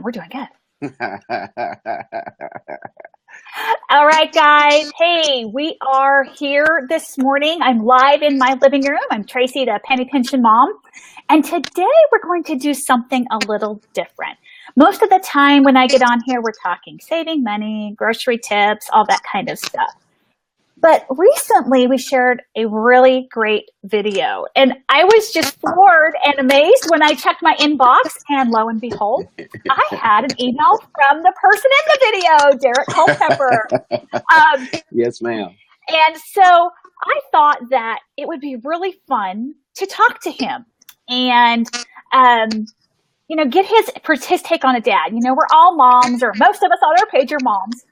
we're doing good. All right, guys. Hey, we are here this morning. I'm live in my living room. I'm Tracy, the Penny Pinchin mom. And today we're going to do something a little different. Most of the time when I get on here, we're talking saving money, grocery tips, all that kind of stuff. But recently we shared a really great video, and I was just floored and amazed when I checked my inbox, and lo and behold, I had an email from the person in the video, Derrick Culpepper. Yes, ma'am. And so I thought that it would be really fun to talk to him and, get his take on a dad. We're all moms, or most of us on our page are moms.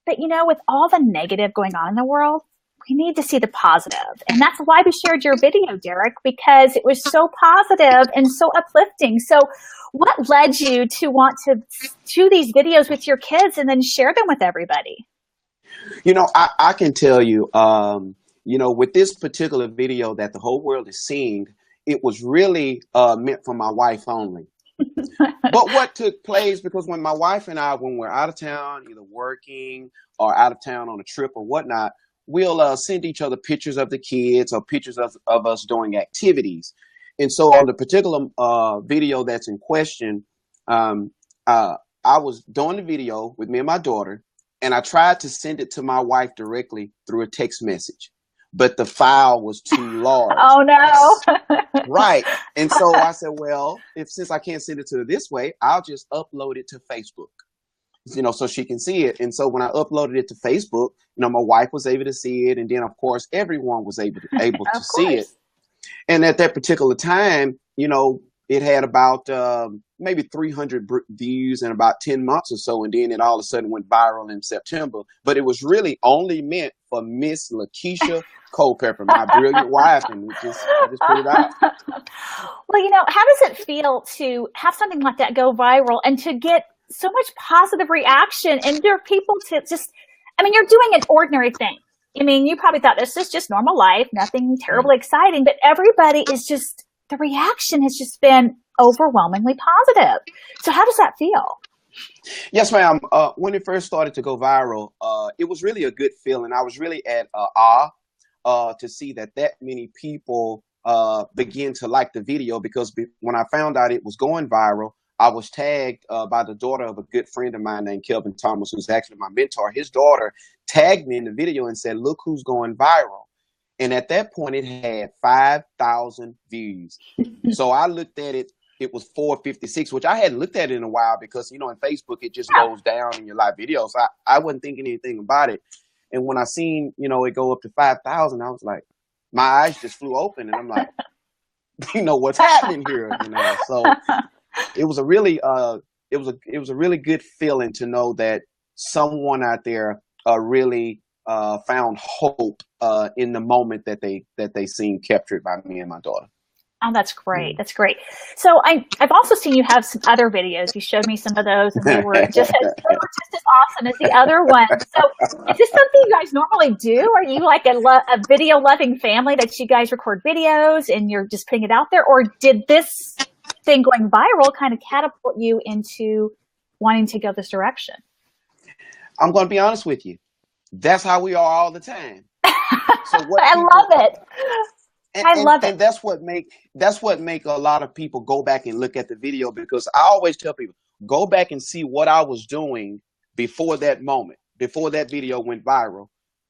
But, with all the negative going on in the world, we need to see the positive. And that's why we shared your video, Derrick, because it was so positive and so uplifting. So what led you to want to do these videos with your kids and then share them with everybody? I can tell you, with this particular video that the whole world is seeing, it was really meant for my wife only. But what took place, because when my wife and I, when we're out of town, either working or out of town on a trip or whatnot, we'll send each other pictures of the kids or pictures of us doing activities. And so on the particular video that's in question, I was doing the video with me and my daughter, and I tried to send it to my wife directly through a text message, but the file was too large. Oh, no. Right. And so I said, well, since I can't send it to her this way, I'll just upload it to Facebook, so she can see it. And so when I uploaded it to Facebook, my wife was able to see it. And then, of course, everyone was able to see it. And at that particular time, it had about maybe 300 views in about 10 months or so. And then it all of a sudden went viral in September. But it was really only meant for Miss Lakeisha Culpepper, my brilliant wife. And I just put it out. Well, how does it feel to have something like that go viral and to get so much positive reaction? And there are people to you're doing an ordinary thing. You probably thought this is just normal life, nothing terribly exciting, but everybody is just, the reaction has just been overwhelmingly positive. So how does that feel? Yes, ma'am. When it first started to go viral, it was really a good feeling. I was really at awe to see that many people begin to like the video, because when I found out it was going viral, I was tagged by the daughter of a good friend of mine named Kelvin Thomas, who's actually my mentor. His daughter tagged me in the video and said, "Look who's going viral." And at that point, it had 5,000 views. So I looked at it. It was 456, which I hadn't looked at it in a while, because, in Facebook, it just goes down in your live videos. So I wasn't thinking anything about it. And when I seen, it go up to 5,000, I was like, my eyes just flew open, and I'm like, what's happening here? So it was a really, it was a really good feeling to know that someone out there really found hope in the moment that they seen captured by me and my daughter. Oh, that's great. That's great. So I've also seen you have some other videos. You showed me some of those, and they were just as awesome as the other ones. So is this something you guys normally do? Are you like a video loving family that you guys record videos and you're just putting it out there? Or did this thing going viral kind of catapult you into wanting to go this direction? I'm going to be honest with you. That's how we are all the time. So I love it. I love it. And that's what make a lot of people go back and look at the video, because I always tell people, go back and see what I was doing before that moment, before that video went viral.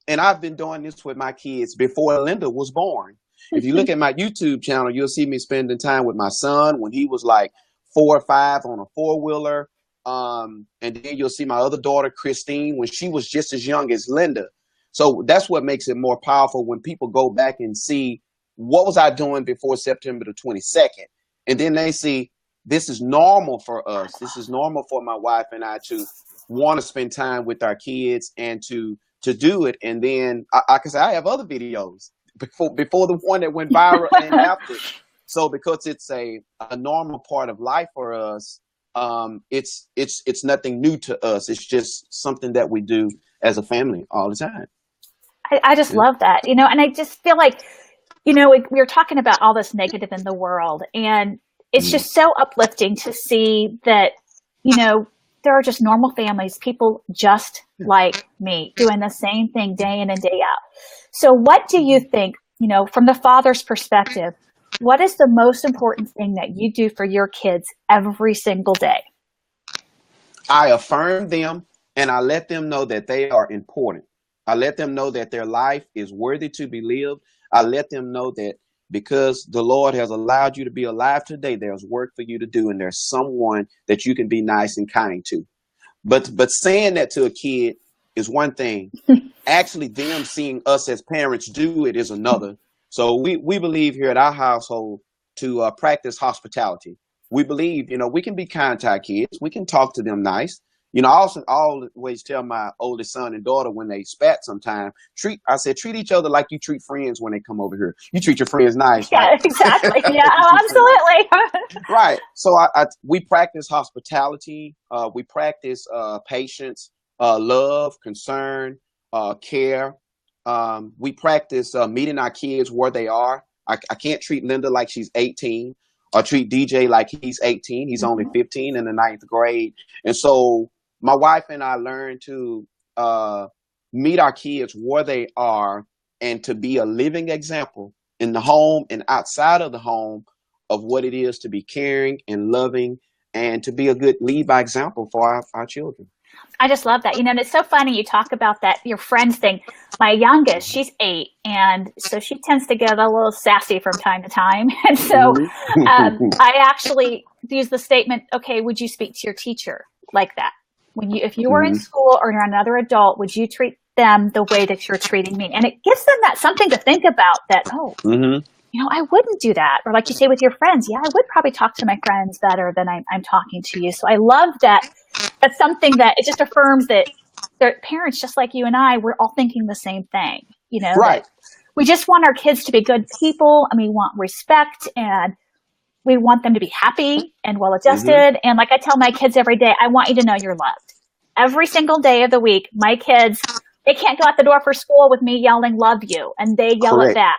And I've been doing this with my kids before Linda was born. If you look at my YouTube channel, you'll see me spending time with my son when he was like 4 or 5 on a 4-wheeler. And then you'll see my other daughter, Christine, when she was just as young as Linda. So that's what makes it more powerful, when people go back and see, what was I doing before September the 22nd? And then they see, this is normal for us. This is normal for my wife and I to want to spend time with our kids and to do it. And then, I can say, I have other videos before the one that went viral and after. So because it's a normal part of life for us, it's nothing new to us. It's just something that we do as a family all the time. I just love that, and I just feel like, we were talking about all this negative in the world, and it's just so uplifting to see that there are just normal families, people just like me, doing the same thing day in and day out. So what do you think, from the father's perspective, what is the most important thing that you do for your kids every single day? I affirm them and I let them know that they are important. I let them know that their life is worthy to be lived. I let them know that because the Lord has allowed you to be alive today, there's work for you to do, and there's someone that you can be nice and kind to. But saying that to a kid is one thing. Actually, them seeing us as parents do it is another. So we believe here at our household to practice hospitality. We believe, we can be kind to our kids. We can talk to them nice. I also always tell my oldest son and daughter when they spat sometime, treat each other like you treat friends when they come over here. You treat your friends nice, right? Yeah, exactly. Yeah, absolutely. Right. So we practice hospitality. We practice patience, love, concern, care. We practice meeting our kids where they are. I can't treat Linda like she's 18 or treat DJ like he's 18. He's only 15 in the 9th grade. And so my wife and I learned to meet our kids where they are and to be a living example in the home and outside of the home of what it is to be caring and loving and to be a good lead by example for our children. I just love that. And it's so funny you talk about that, your friends thing. My youngest, she's 8, and so she tends to get a little sassy from time to time. And so I actually use the statement, okay, would you speak to your teacher like that? If you were in school or you're another adult, would you treat them the way that you're treating me? And it gives them that something to think about that, I wouldn't do that. Or like you say with your friends, I would probably talk to my friends better than I'm talking to you. So I love that. That's something that it just affirms that their parents, just like you and I, we're all thinking the same thing. Right. We just want our kids to be good people, and we want respect, and we want them to be happy and well-adjusted. And like I tell my kids every day, I want you to know you're loved. Every single day of the week, my kids, they can't go out the door for school with me yelling, love you. And they yell Correct. at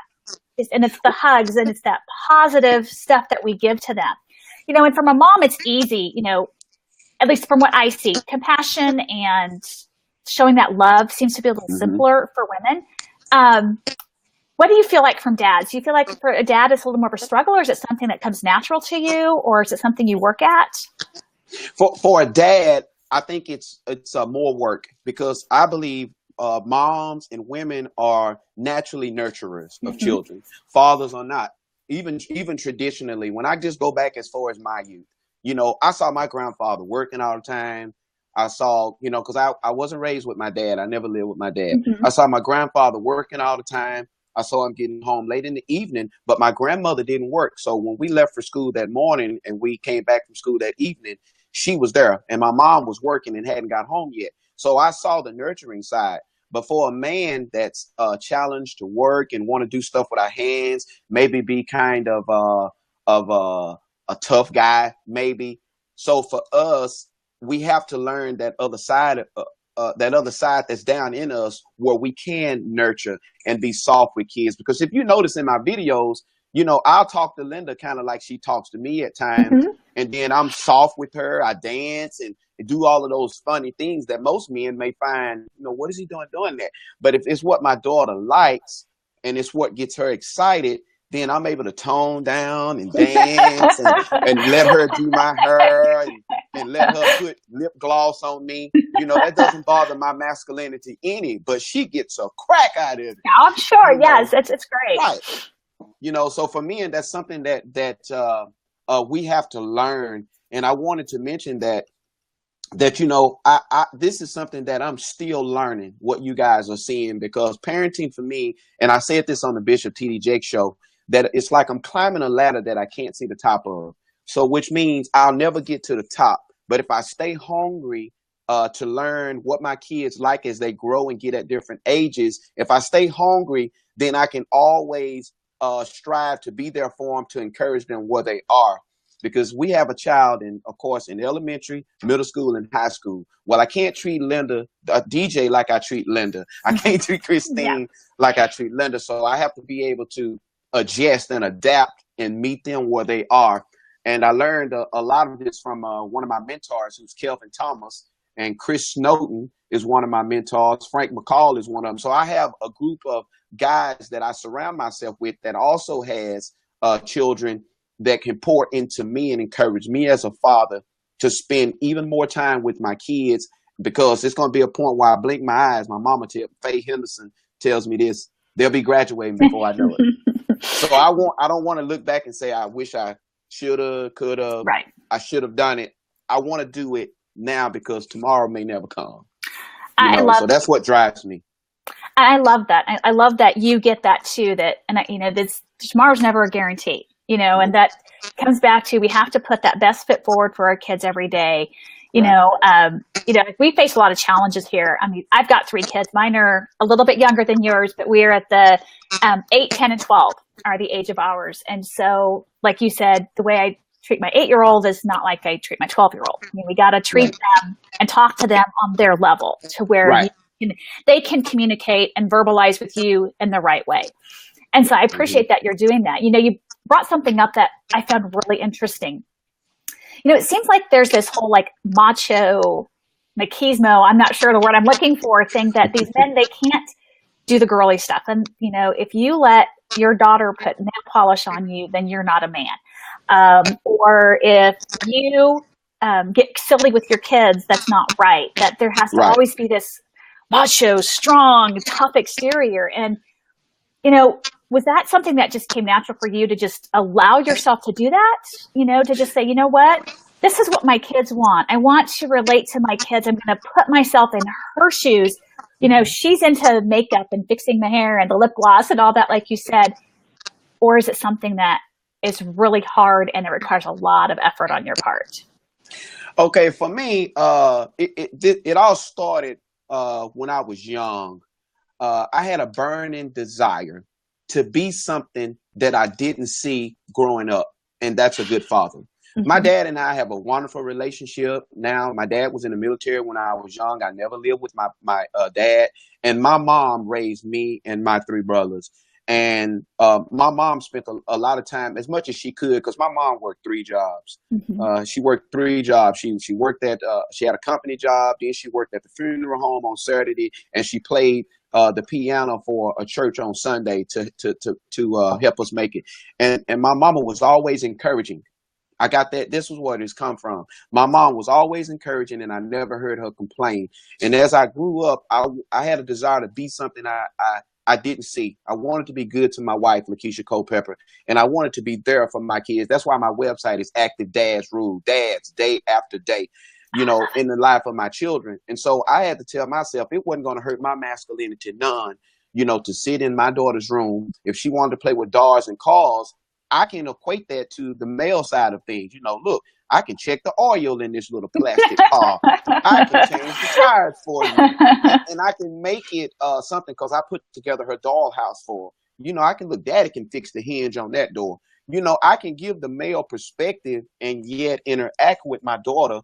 that. And it's the hugs and it's that positive stuff that we give to them. And from a mom, it's easy, at least from what I see, compassion and showing that love seems to be a little simpler for women. What do you feel like from dads? Do you feel like for a dad it's a little more of a struggle, or is it something that comes natural to you, or is it something you work at? For a dad, I think it's more work, because I believe moms and women are naturally nurturers of children. Fathers are not. Even traditionally, when I just go back as far as my youth, I saw my grandfather working all the time. I saw, because I wasn't raised with my dad. I never lived with my dad. I saw my grandfather working all the time. I saw him getting home late in the evening, but my grandmother didn't work. So when we left for school that morning and we came back from school that evening, she was there and my mom was working and hadn't got home yet. So I saw the nurturing side. But for a man that's challenged to work and want to do stuff with our hands, maybe be kind of a tough guy, maybe. So for us, we have to learn that other side that's down in us, where we can nurture and be soft with kids. Because if you notice in my videos, I'll talk to Linda kind of like she talks to me at times. And then I'm soft with her. I dance and do all of those funny things that most men may find, what is he doing that? But if it's what my daughter likes and it's what gets her excited, then I'm able to tone down and dance and let her do my hair and let her put lip gloss on me. That doesn't bother my masculinity any, but she gets a crack out of it. I'm sure. Yes, it's great. Right. So for me, and that's something that we have to learn. And I wanted to mention that this is something that I'm still learning, what you guys are seeing, because parenting for me, and I said this on the Bishop T.D. Jakes show, that it's like I'm climbing a ladder that I can't see the top of. So which means I'll never get to the top. But if I stay hungry to learn what my kids like as they grow and get at different ages, if I stay hungry, then I can always strive to be there for them, to encourage them where they are. Because we have a child in elementary, middle school, and high school. Well, I can't treat Linda, DJ, like I treat Linda. I can't treat Christine like I treat Linda. So I have to be able to adjust and adapt and meet them where they are. And I learned a lot of this from one of my mentors, who's Kelvin Thomas, and Chris Snowden is one of my mentors. Frank McCall is one of them. So I have a group of guys that I surround myself with that also has children that can pour into me and encourage me as a father to spend even more time with my kids, because it's going to be a point where I blink my eyes. My mama, Faye Henderson, tells me this. They'll be graduating before I know it. So I don't want to look back and say, I wish I shoulda, coulda, Right. I should have done it. I want to do it now because tomorrow may never come. So that's what drives me. I love that. I love that you get that too. That, and this tomorrow's never a guarantee. And that comes back to, we have to put that best foot forward for our kids every day. We face a lot of challenges here. I mean, I've got 3 kids. Mine are a little bit younger than yours, but we're at the 8, 10, and 12 are the age of ours. And so, like you said, the way I treat my 8-year-old is not like I treat my 12-year-old. I mean, we got to treat them and talk to them on their level, to where they can communicate and verbalize with you in the right way. And so I appreciate that you're doing that. You brought something up that I found really interesting. It seems like there's this whole macho, machismo, I'm not sure the word I'm looking for, thing that these men, they can't do the girly stuff. And, if you let your daughter put nail polish on you, then you're not a man. Or if you get silly with your kids, that's not right. That there has to always be this macho, strong, tough exterior. And, was that something that just came natural for you to just allow yourself to do that? To just say, you know what? This is what my kids want. I want to relate to my kids. I'm going to put myself in her shoes. She's into makeup and fixing the hair and the lip gloss and all that, like you said. Or is it something that is really hard and it requires a lot of effort on your part? Okay, for me, it all started when I was young. I had a burning desire to be something that I didn't see growing up, and that's a good father. Mm-hmm. My dad and I have a wonderful relationship now. My dad was in the military when I was young. I never lived with my dad, and my mom raised me and my 3 brothers. And my mom spent a lot of time, as much as she could, because my mom worked 3 jobs. Mm-hmm. She worked 3 jobs. She worked at, she had a company job, then she worked at the funeral home on Saturday, and she played the piano for a church on Sunday to help us make it. And my mama was always encouraging. I got that. This was where it's come from. My mom was always encouraging, and I never heard her complain. And as I grew up, I had a desire to be something I didn't see. I wanted to be good to my wife, Lakeisha Culpepper, and I wanted to be there for my kids. That's why my website is Active Dad's Rule, dads, day after day, in the life of my children. And so I had to tell myself it wasn't going to hurt my masculinity none, to sit in my daughter's room. If she wanted to play with dolls and cars, I can equate that to the male side of things. Look, I can check the oil in this little plastic car. I can change the tires for you. And I can make it something, because I put together her dollhouse for her. I can look, Daddy can fix the hinge on that door. I can give the male perspective and yet interact with my daughter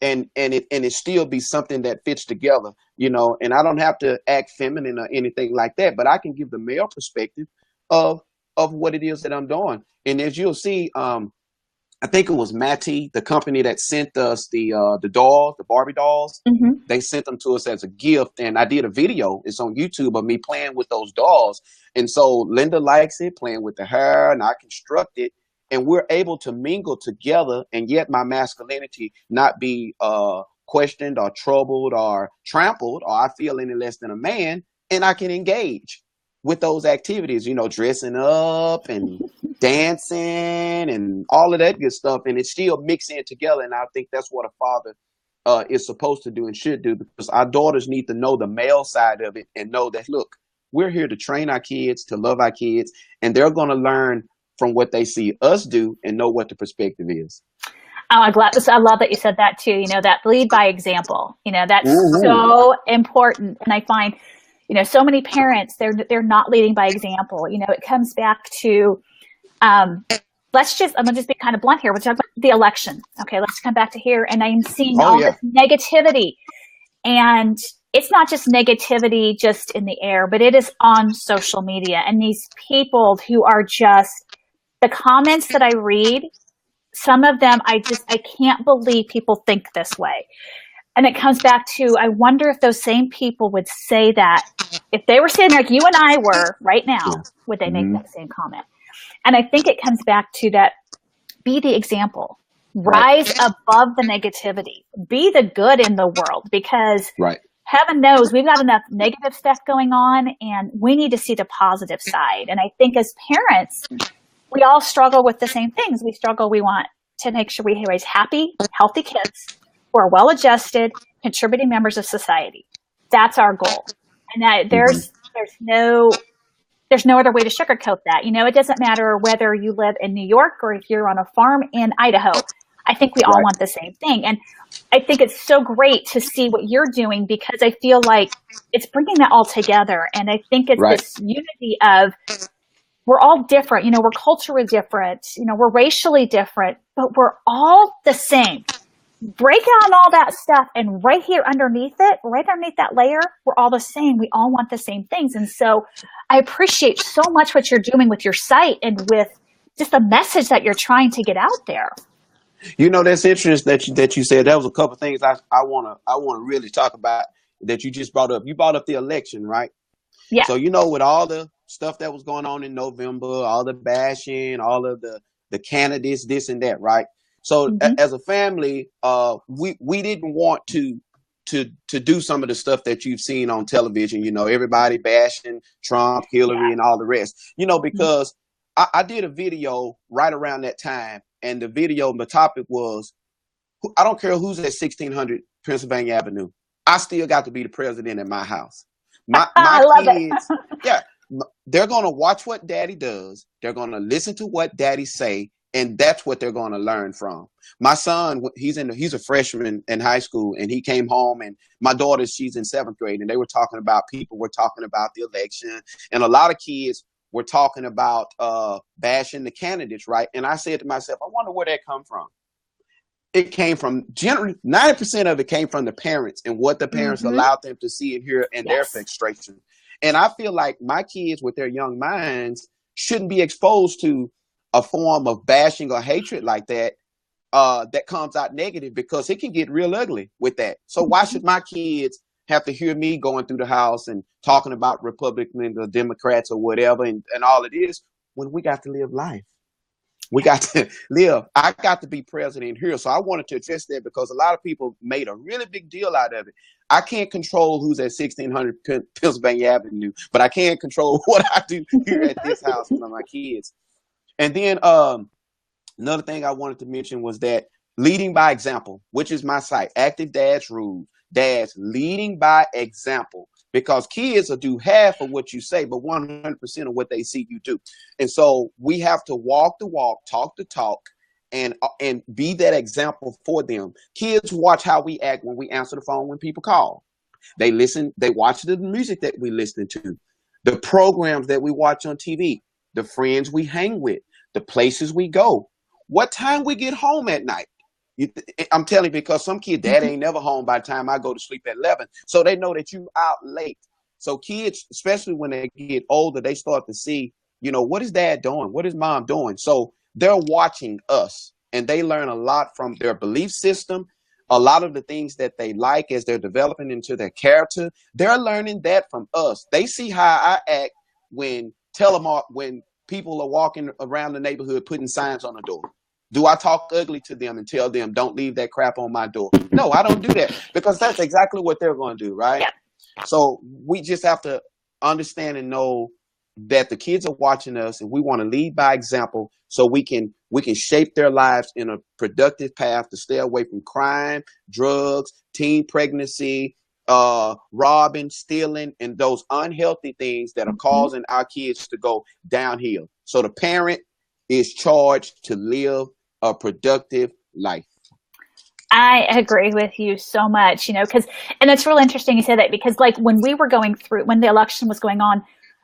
and it still be something that fits together, and I don't have to act feminine or anything like that, but I can give the male perspective of what it is that I'm doing. And as you'll see, I think it was Matty, the company that sent us the dolls, the Barbie dolls. Mm-hmm. They sent them to us as a gift, and I did a video. It's on YouTube of me playing with those dolls. And so Linda likes it, playing with the hair, and I construct it, and we're able to mingle together, and yet my masculinity not be questioned or troubled or trampled, or I feel any less than a man, and I can engage with those activities, dressing up and dancing and all of that good stuff. And it's still mixing it together. And I think that's what a father is supposed to do and should do, because our daughters need to know the male side of it and know that, look, we're here to train our kids, to love our kids, and they're going to learn from what they see us do and know what the perspective is. Oh, I love that you said that too. That lead by example, that's so important. And I find, so many parents, they're not leading by example. It comes back to, I'm going to just be kind of blunt here. We're talking about the election. Okay, let's come back to here. And I'm seeing this negativity. And it's not just negativity just in the air, but it is on social media. And these people who are just, the comments that I read some of them, I can't believe people think this way. And it comes back to, I wonder if those same people would say that if they were sitting like you and I were right now, would they make that same comment? And I think it comes back to that, be the example, rise above the negativity, be the good in the world, because heaven knows we've got enough negative stuff going on and we need to see the positive side. And I think as parents, we all struggle with the same things. We want to make sure we raise happy, healthy kids who are well-adjusted, contributing members of society. That's our goal. And that there's no other way to sugarcoat that. You know, it doesn't matter whether you live in New York or if you're on a farm in Idaho. I think we all want the same thing. And I think it's so great to see what you're doing, because I feel like it's bringing that all together. And I think it's this unity of, we're all different. You know, we're culturally different. You know, we're racially different, but we're all the same. Break down all that stuff, and right here underneath it, right underneath that layer, we're all the same. We all want the same things. And so I appreciate so much what you're doing with your site and with just the message that you're trying to get out there. You know, that's interesting that you said. That was a couple of things I want to really talk about that you just brought up. You brought up the election, right? Yeah. So, you know, with all the stuff that was going on in November, all the bashing, all of the candidates, this and that, right? So as a family, we didn't want to do some of the stuff that you've seen on television, you know, everybody bashing Trump, Hillary, and all the rest, you know, because I did a video right around that time, and the topic was, I don't care who's at 1600 Pennsylvania Avenue, I still got to be the president at my house. My kids, they're going to watch what daddy does. They're going to listen to what daddy say. And that's what they're going to learn from. My son, he's a freshman in high school, and he came home, and my daughter, she's in 7th grade, and they were talking about, people were talking about the election, and a lot of kids were talking about bashing the candidates, right? And I said to myself, I wonder where that come from. It came from, generally, 90% of it came from the parents and what the parents allowed them to see and hear, and their frustration. And I feel like my kids with their young minds shouldn't be exposed to a form of bashing or hatred like that, that comes out negative, because it can get real ugly with that. So why should my kids have to hear me going through the house and talking about Republicans or Democrats or whatever and all it is, when we got to live life? We got to live. I got to be president here. So I wanted to address that, because a lot of people made a really big deal out of it. I can't control who's at 1600 Pennsylvania Avenue, but I can control what I do here at this house with my kids. And then another thing I wanted to mention was that leading by example, which is my site, Active Dads Rules, dads leading by example, because kids will do half of what you say, but 100% of what they see you do. And so we have to walk the walk, talk the talk, and be that example for them. Kids watch how we act when we answer the phone, when people call. They listen, they watch the music that we listen to, the programs that we watch on TV, the friends we hang with, the places we go, what time we get home at night. I'm telling you, because some kid, dad ain't never home by the time I go to sleep at 11. So they know that you out late. So kids, especially when they get older, they start to see, you know, what is dad doing? What is mom doing? So they're watching us, and they learn a lot from their belief system. A lot of the things that they like as they're developing into their character, they're learning that from us. They see how I act when people are walking around the neighborhood putting signs on the door. Do I talk ugly to them and tell them, don't leave that crap on my door? No, I don't do that, because that's exactly what they're going to do, right? Yeah. So we just have to understand and know that the kids are watching us, and we want to lead by example, so we can shape their lives in a productive path to stay away from crime, drugs, teen pregnancy, robbing, stealing, and those unhealthy things that are causing our kids to go downhill. So the parent is charged to live a productive life. I agree with you so much, you know, and it's really interesting you say that, because like when we were going through, when the election was going on,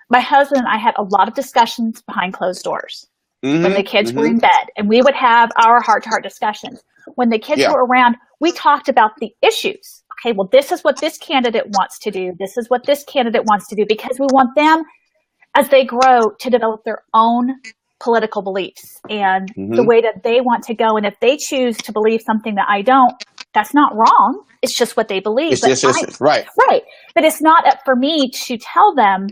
my husband and I had a lot of discussions behind closed doors when the kids were in bed, and we would have our heart-to-heart discussions. When the kids were around, we talked about the issues. Okay, well, this is what this candidate wants to do. This is what this candidate wants to do, because we want them, as they grow, to develop their own political beliefs and the Mm-hmm. way that they want to go. And if they choose to believe something that I don't, that's not wrong. It's just what they believe. It's just right. Right. But it's not up for me to tell them,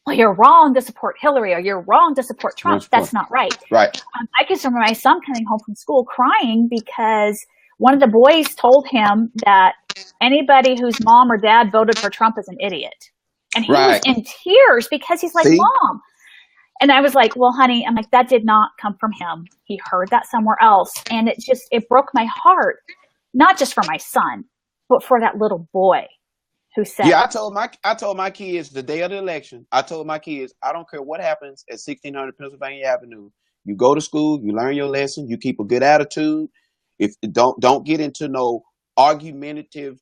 well, you're wrong to support Hillary or you're wrong to support Trump. That's not right. Right. I can remember my son coming home from school crying because one of the boys told him that anybody whose mom or dad voted for Trump is an idiot. And he was in tears because he's like, Mom. And I was like, well, honey, I'm like, that did not come from him. He heard that somewhere else. And it broke my heart, not just for my son, but for that little boy who said, yeah, I told my kids the day of the election, I told my kids, I don't care what happens at 1600 Pennsylvania Avenue. You go to school, you learn your lesson, you keep a good attitude. If don't get into no argumentative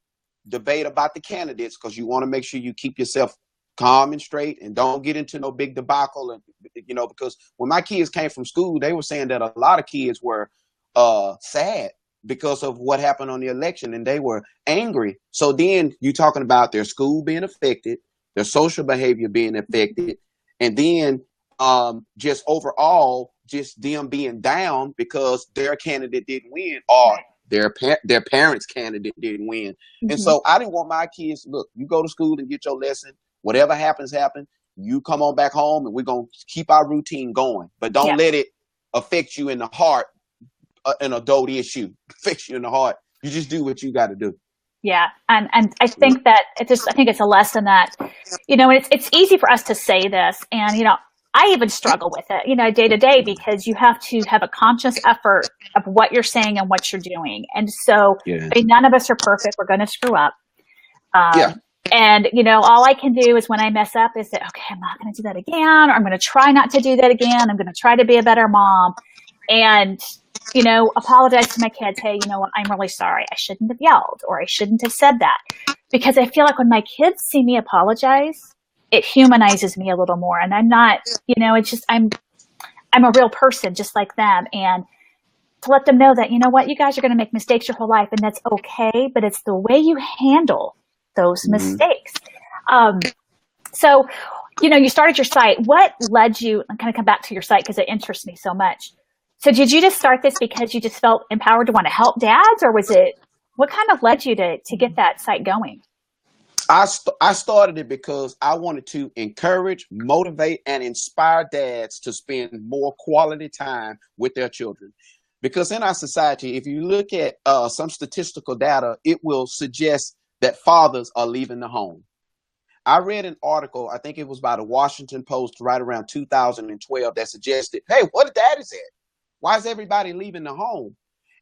debate about the candidates, because you want to make sure you keep yourself calm and straight, and don't get into no big debacle. And because when my kids came from school, they were saying that a lot of kids were sad because of what happened on the election, and they were angry. So then you talking about their school being affected, their social behavior being affected, and then just overall just them being down because their candidate didn't win, or their parents' candidate didn't win. Mm-hmm. And so I didn't want my kids, look, you go to school and get your lesson. Whatever happens, happen. You come on back home, and we're going to keep our routine going. But don't let it affect you in the heart, an adult issue. Affect you in the heart. You just do what you got to do. Yeah, and I think that I think it's a lesson that, it's easy for us to say this, and I even struggle with it, day to day, because you have to have a conscious effort of what you're saying and what you're doing. And so none of us are perfect. We're going to screw up. And, all I can do is when I mess up is say, okay, I'm not going to do that again, or I'm going to try not to do that again. I'm going to try to be a better mom and, apologize to my kids. Hey, you know what? I'm really sorry. I shouldn't have yelled, or I shouldn't have said that, because I feel like when my kids see me apologize, it humanizes me a little more. And I'm not, it's just, I'm a real person just like them. And to let them know that, you guys are going to make mistakes your whole life, and that's okay. But it's the way you handle those mistakes. So, you started your site. What led you, I'm going to come back to your site because it interests me so much. So did you just start this because you just felt empowered to want to help dads, or what kind of led you to get that site going? I started it because I wanted to encourage, motivate, and inspire dads to spend more quality time with their children. Because in our society, if you look at some statistical data, it will suggest that fathers are leaving the home. I read an article, I think it was by the Washington Post right around 2012, that suggested, hey, what are daddies at? Why is everybody leaving the home?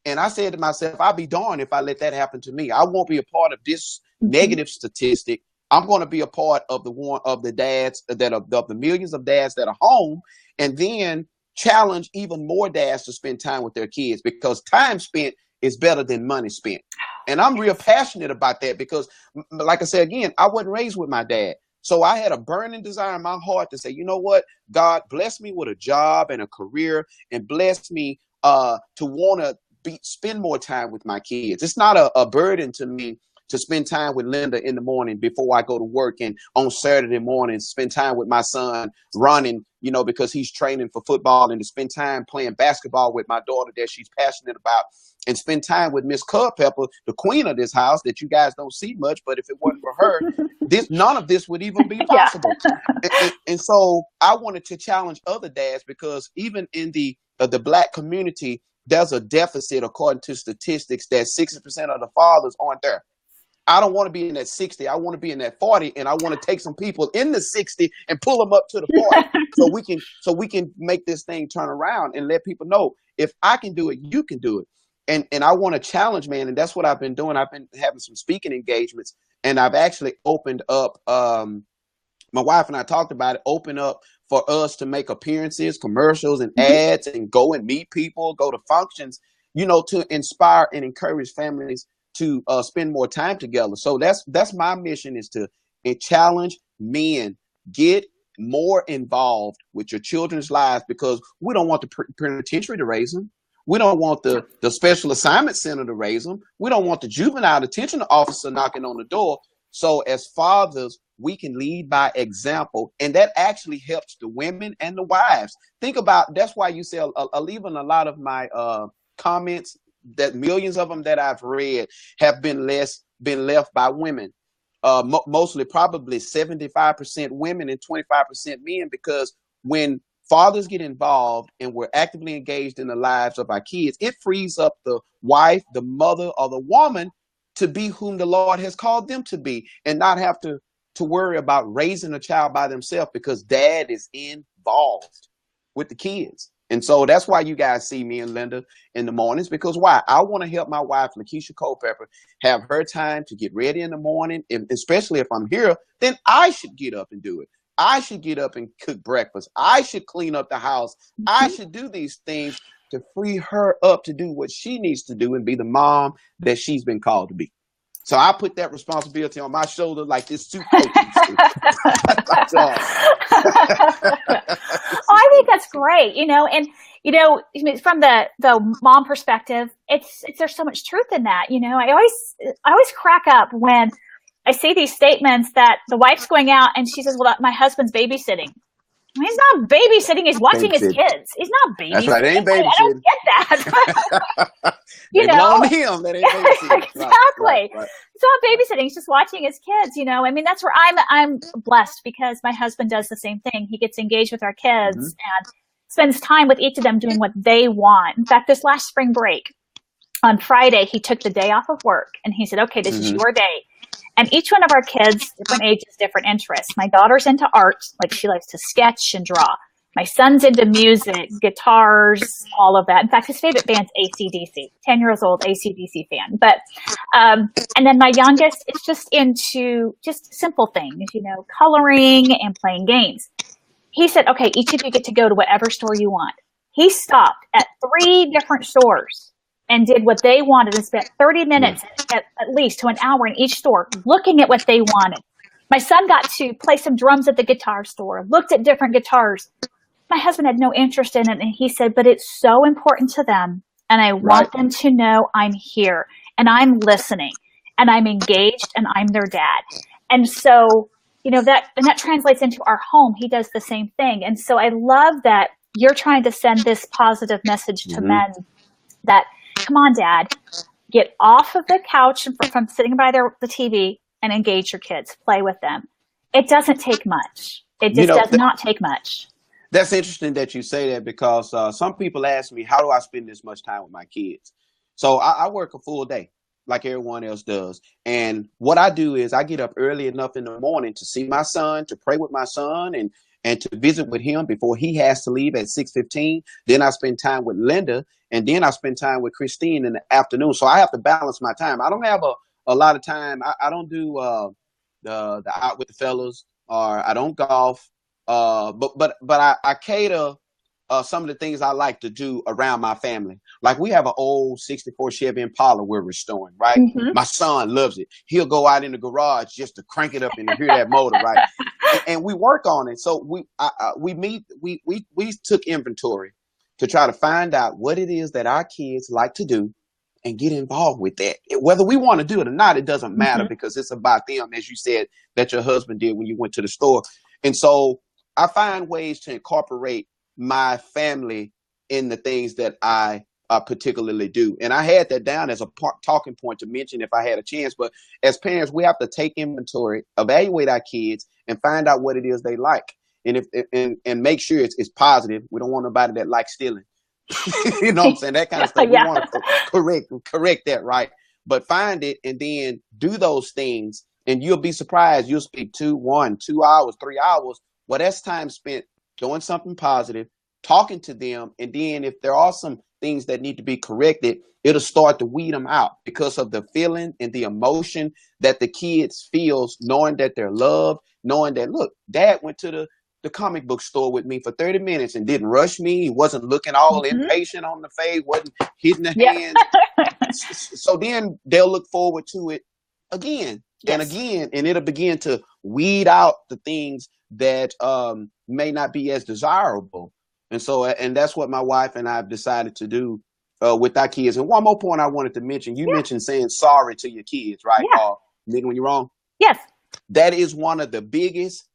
And I said to myself, I'll be darned if I let that happen to me. I won't be a part of this negative statistic. I'm going to be a part of the dads of the millions of dads that are home, and then challenge even more dads to spend time with their kids, because time spent is better than money spent. And I'm real passionate about that because, like I said, again, I wasn't raised with my dad. So I had a burning desire in my heart to say, you know what, God, bless me with a job and a career, and bless me to want to spend more time with my kids. It's not a burden to me to spend time with Linda in the morning before I go to work, and on Saturday morning spend time with my son running, because he's training for football, and to spend time playing basketball with my daughter that she's passionate about, and spend time with Miss Culpepper, the queen of this house that you guys don't see much, but if it wasn't for her, none of this would even be possible. And so I wanted to challenge other dads, because even in the Black community, there's a deficit, according to statistics, that 60% of the fathers aren't there. I don't want to be in that 60. I want to be in that 40, and I want to take some people in the 60 and pull them up to the 40 so we can make this thing turn around and let people know, if I can do it, you can do it. And I want to challenge, man, and that's what I've been doing. I've been having some speaking engagements, and I've actually opened up, my wife and I talked about it, open up for us to make appearances, commercials, and ads, and go and meet people, go to functions, to inspire and encourage families to spend more time together. So that's my mission, is to challenge men, get more involved with your children's lives, because we don't want the penitentiary to raise them. We don't want the special assignment center to raise them. We don't want the juvenile detention officer knocking on the door. So as fathers, we can lead by example, and that actually helps the women and the wives. Think about, that's why you say, even a lot of my comments, that millions of them that I've read have been left by women. Mostly probably 75% women and 25% men, because when fathers get involved and we're actively engaged in the lives of our kids, it frees up the wife, the mother, or the woman to be whom the Lord has called them to be, and not have to worry about raising a child by themselves, because dad is involved with the kids. And so that's why you guys see me and Linda in the mornings, because why? I want to help my wife, Lakeisha Culpepper, have her time to get ready in the morning. And especially if I'm here, then I should get up and do it. I should get up and cook breakfast. I should clean up the house. I should do these things to free her up to do what she needs to do and be the mom that she's been called to be. So I put that responsibility on my shoulder like this soup coach. I think that's great, and from the mom perspective, there's so much truth in that. I always crack up when I see these statements that the wife's going out and she says, "Well, my husband's babysitting." He's not babysitting. He's watching his kids. He's not babysitting. That's right. They ain't babysitting. I don't get that. They belong to him. That ain't babysitting. Exactly. Right. It's not babysitting. He's just watching his kids. That's where I'm blessed, because my husband does the same thing. He gets engaged with our kids and spends time with each of them doing what they want. In fact, this last spring break, on Friday, he took the day off of work and he said, "Okay, this is your day." And each one of our kids, different ages, different interests. My daughter's into art, like she likes to sketch and draw. My son's into music, guitars, all of that. In fact, his favorite band's AC/DC, 10 years old AC/DC fan. But, and then my youngest is just into just simple things, coloring and playing games. He said, "Okay, each of you get to go to whatever store you want." He stopped at 3 different stores and did what they wanted and spent 30 minutes at least to an hour in each store looking at what they wanted. My son got to play some drums at the guitar store, looked at different guitars. My husband had no interest in it, and he said, "But it's so important to them, and I want them to know I'm here, and I'm listening, and I'm engaged, and I'm their dad." And so, that translates into our home. He does the same thing. And so I love that you're trying to send this positive message to men that, come on, Dad, get off of the couch from sitting by the TV and engage your kids. Play with them. It doesn't take much. It just does not take much. That's interesting that you say that, because some people ask me, how do I spend this much time with my kids? So I work a full day like everyone else does. And what I do is I get up early enough in the morning to see my son, to pray with my son, and to visit with him before he has to leave at 6:15. Then I spend time with Linda, and then I spend time with Christine in the afternoon. So I have to balance my time. I don't have a lot of time. I don't do the out with the fellas, or I don't golf. But I cater some of the things I like to do around my family. Like, we have an old 64 Chevy Impala we're restoring, right? My son loves it. He'll go out in the garage just to crank it up and to hear that motor, right? And we work on it. So we took inventory to try to find out what it is that our kids like to do and get involved with that. Whether we want to do it or not, it doesn't matter, because it's about them, as you said, that your husband did when you went to the store. And so I find ways to incorporate my family in the things that I particularly do. And I had that down as a talking point to mention if I had a chance. But as parents, we have to take inventory, evaluate our kids, and find out what it is they like. And and make sure it's positive. We don't want nobody that likes stealing. You know what I'm saying? That kind of stuff. We want to correct that, right? But find it and then do those things, and you'll be surprised. You'll speak 2 hours, 3 hours. Well, that's time spent doing something positive, talking to them, and then if there are some things that need to be corrected, it'll start to weed them out because of the feeling and the emotion that the kids feels, knowing that they're loved, knowing that, look, Dad went to the comic book store with me for 30 minutes and didn't rush me. He wasn't looking all impatient on the face, wasn't hitting the hands. So then they'll look forward to it again and again, and it'll begin to weed out the things that may not be as desirable. And so, and that's what my wife and I have decided to do with our kids. And one more point I wanted to mention, you mentioned saying sorry to your kids, right? When you're wrong. Yes. That is one of the biggest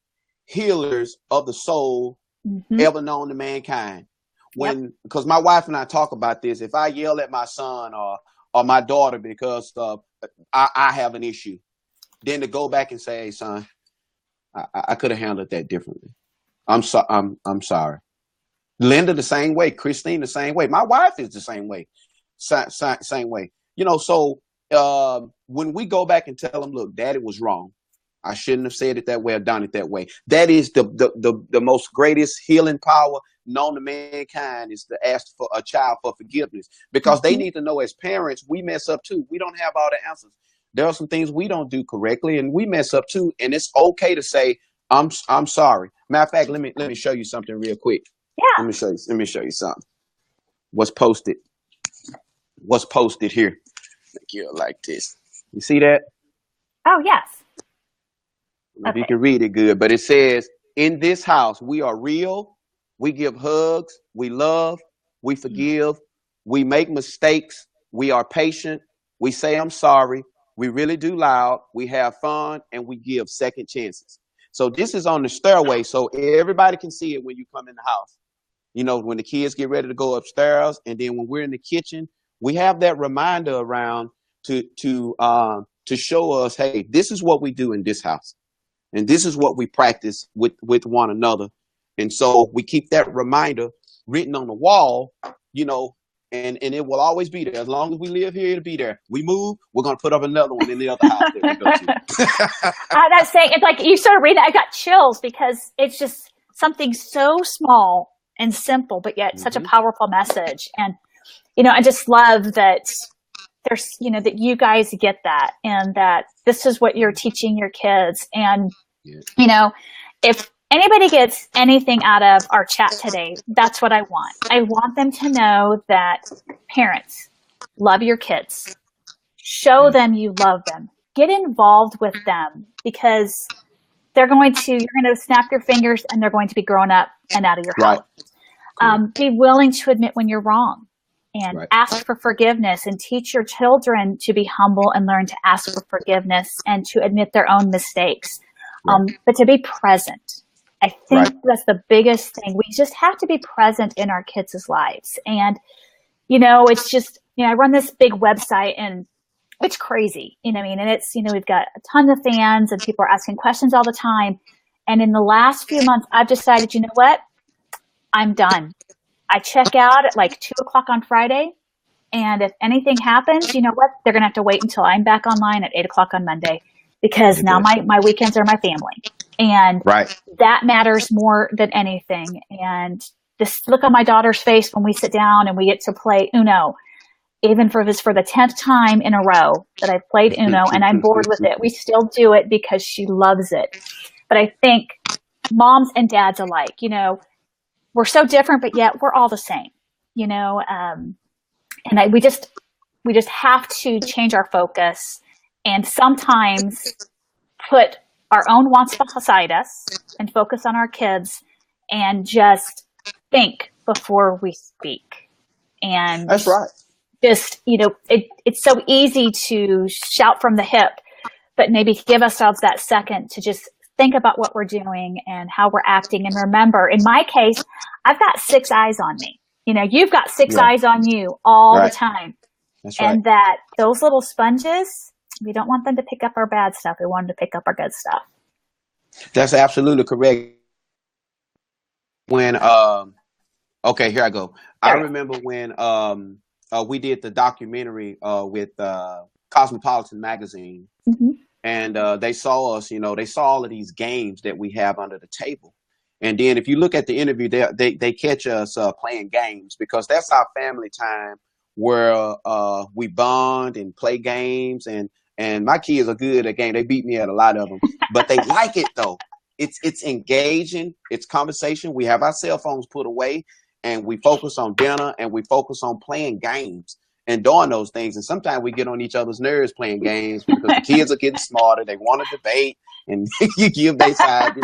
healers of the soul ever known to mankind. Because my wife and I talk about this, if I yell at my son or my daughter because I have an issue, then to go back and say, hey, son, I could have handled that differently. I'm sorry. Linda the same way. Christine the same way. My wife is the same way. Same way. So when we go back and tell them, look, Daddy was wrong. I shouldn't have said it that way or done it that way. That is the most greatest healing power known to mankind, is to ask for a child for forgiveness, because they need to know, as parents, we mess up too. We don't have all the answers. There are some things we don't do correctly, and we mess up too. And it's okay to say, I'm sorry. Matter of fact, let me show you something real quick. Yeah. Let me show you something. What's posted here? Make it like this. You see that? Oh, yes. If you can read it good, but it says, in this house, we are real. We give hugs. We love. We forgive. We make mistakes. We are patient. We say, I'm sorry. We really do loud. We have fun, and we give second chances. So this is on the stairway, so everybody can see it when you come in the house. When the kids get ready to go upstairs, and then when we're in the kitchen, we have that reminder around to show us, hey, this is what we do in this house. And this is what we practice with one another. And so we keep that reminder written on the wall, and it will always be there. As long as we live here, it'll be there. We move, we're going to put up another one in the other house that we go to. That's saying, it's like you started reading, I got chills, because it's just something so small and simple, but yet such a powerful message. And, I just love that there's, that you guys get that, and that this is what you're teaching your kids. And, if anybody gets anything out of our chat today, that's what I want. I want them to know that parents, love your kids, show them you love them, get involved with them, because you're going to snap your fingers and they're going to be grown up and out of your house. Be willing to admit when you're wrong, and ask for forgiveness, and teach your children to be humble and learn to ask for forgiveness and to admit their own mistakes. But to be present. I think that's the biggest thing. We just have to be present in our kids' lives. And, it's just, I run this big website, and it's crazy, and it's, we've got a ton of fans, and people are asking questions all the time. And in the last few months, I've decided, you know what? I'm done. I check out at like 2:00 on Friday. And if anything happens, you know what? They're going to have to wait until I'm back online at 8:00 on Monday, because now my weekends are my family. And that matters more than anything. And this look on my daughter's face when we sit down and we get to play Uno, even for the 10th time in a row that I've played Uno, and I'm bored with it. We still do it because she loves it. But I think moms and dads alike, we're so different, but yet we're all the same, and we just have to change our focus, and sometimes put our own wants beside us and focus on our kids, and just think before we speak. And that's right. Just, it's so easy to shout from the hip, but maybe give ourselves that second to just think about what we're doing and how we're acting. And remember, in my case, I've got 6 eyes on me. You've got 6 eyes on you all the time. That's right. And that those little sponges, we don't want them to pick up our bad stuff. We want them to pick up our good stuff. That's absolutely correct. When, okay, here I go. I remember when we did the documentary with Cosmopolitan magazine. And they saw us, they saw all of these games that we have under the table. And then if you look at the interview, they catch us playing games, because that's our family time where we bond and play games. And my kids are good at games. They beat me at a lot of them, but they like it though. It's engaging. It's conversation. We have our cell phones put away, and we focus on dinner, and we focus on playing games and doing those things. And sometimes we get on each other's nerves playing games, because the kids are getting smarter. They want to debate, and you give their side.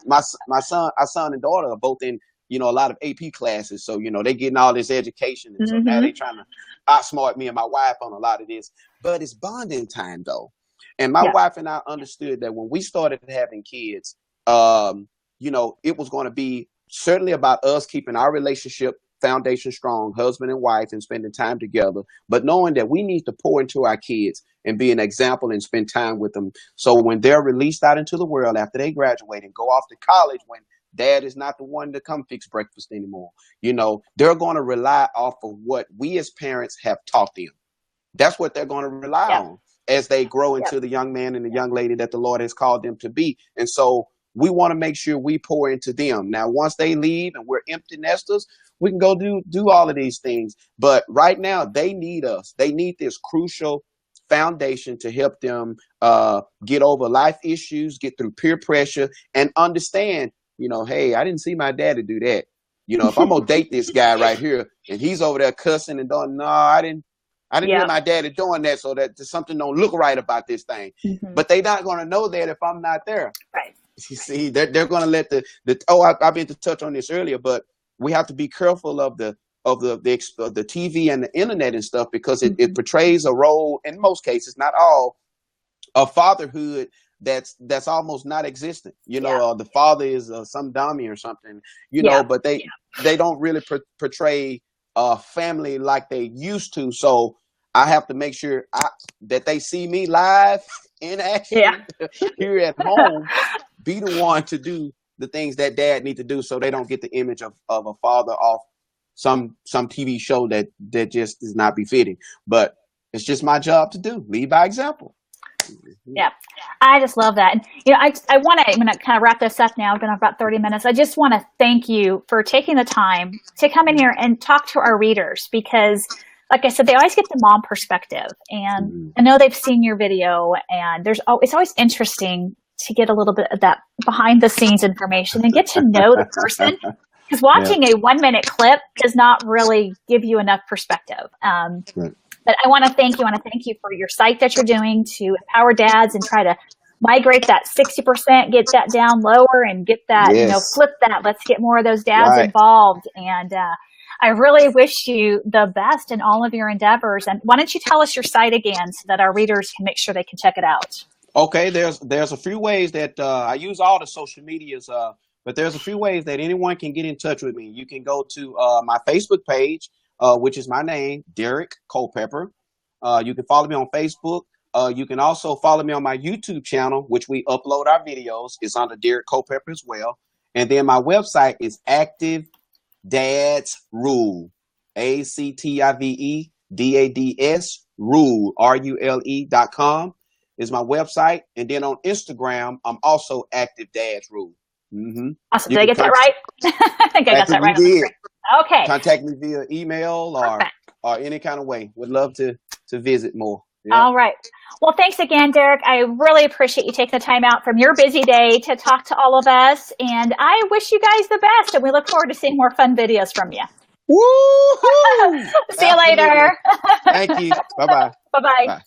My son and daughter are both in, a lot of AP classes. So, they getting all this education. And so now they trying to outsmart me and my wife on a lot of this. But it's bonding time, though. And my wife and I understood that when we started having kids, it was going to be certainly about us keeping our relationship foundation strong, husband and wife, and spending time together, but knowing that we need to pour into our kids and be an example and spend time with them. So when they're released out into the world after they graduate and go off to college, when dad is not the one to come fix breakfast anymore, they're going to rely off of what we as parents have taught them. That's what they're going to rely on as they grow into the young man and the young lady that the Lord has called them to be. And so we want to make sure we pour into them. Now, once they leave and we're empty nesters, we can go do all of these things. But right now, they need us. They need this crucial foundation to help them get over life issues, get through peer pressure, and understand, hey, I didn't see my daddy do that. If I'm going to date this guy right here and he's over there cussing and doing, no, I didn't hear my daddy doing that, so that something don't look right about this thing. Mm-hmm. But they're not going to know that if I'm not there. Right. You see, they're going to let I've been to touch on this earlier, but we have to be careful of the TV and the internet and stuff, because it portrays a role, in most cases, not all, of fatherhood that's almost not existent. The father is some dummy or something, but they don't really portray family like they used to. So I have to make sure that they see me live in action here at home, be the one to do the things that dad need to do, so they don't get the image of a father off some TV show that just is not befitting. But it's just my job to do, lead by example. Yeah, I just love that. And, I want to, I'm going to kind of wrap this up now. We've been on about 30 minutes. I just want to thank you for taking the time to come in here and talk to our readers, because like I said, they always get the mom perspective, and I know they've seen your video, and it's always interesting to get a little bit of that behind the scenes information and get to know the person, because watching a 1-minute clip does not really give you enough perspective. But I want to thank you for your site that you're doing to empower dads and try to migrate that 60%, get that down lower, and get that, flip that. Let's get more of those dads involved. And I really wish you the best in all of your endeavors. And why don't you tell us your site again so that our readers can make sure they can check it out? Okay, there's a few ways that I use all the social medias, but there's a few ways that anyone can get in touch with me. You can go to my Facebook page, which is my name, Derrick Culpepper. You can follow me on Facebook. You can also follow me on my YouTube channel, which we upload our videos. It's under Derrick Culpepper as well. And then my website is Active Dads Rule, ACTIVEDADS Rule, RULE.com is my website. And then on Instagram, I'm also Active Dads Rule. Mm-hmm. Awesome. Did I get that right? I think I got that right. Okay. Contact me via email or any kind of way. Would love to visit more. Yeah. All right. Well, thanks again, Derrick. I really appreciate you taking the time out from your busy day to talk to all of us. And I wish you guys the best. And we look forward to seeing more fun videos from you. Woo-hoo! See you later. Thank you. Bye-bye. Bye-bye. Bye.